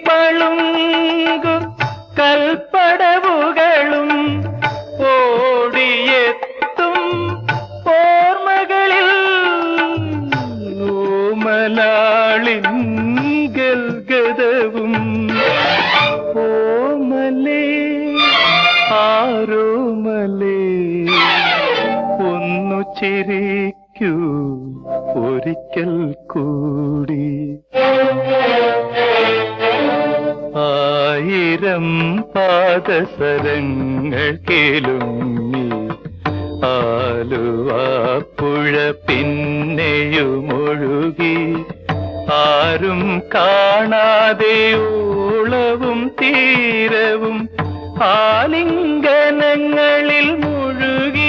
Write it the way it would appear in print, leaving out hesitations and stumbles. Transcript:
പളുങ്കു കൽപ്പടവുകളും ഓടിയെത്തും ഓർമ്മകളിൽ ഓമലാളിൻ ഗൽഗതവും ഓമലേ ആരോമലേ ഒന്നു ചിരിക്കൂ ഒരിക്കൽ കൂടി. ആയിരം പാദസരങ്ങൾ കേളുങ്ങി ആലുവാപ്പുഴ പിന്നെയുമൊഴുകി ആരും കാണാതെ ഓളവും തീരവും ആലിംഗനങ്ങളിൽ മുഴുകി.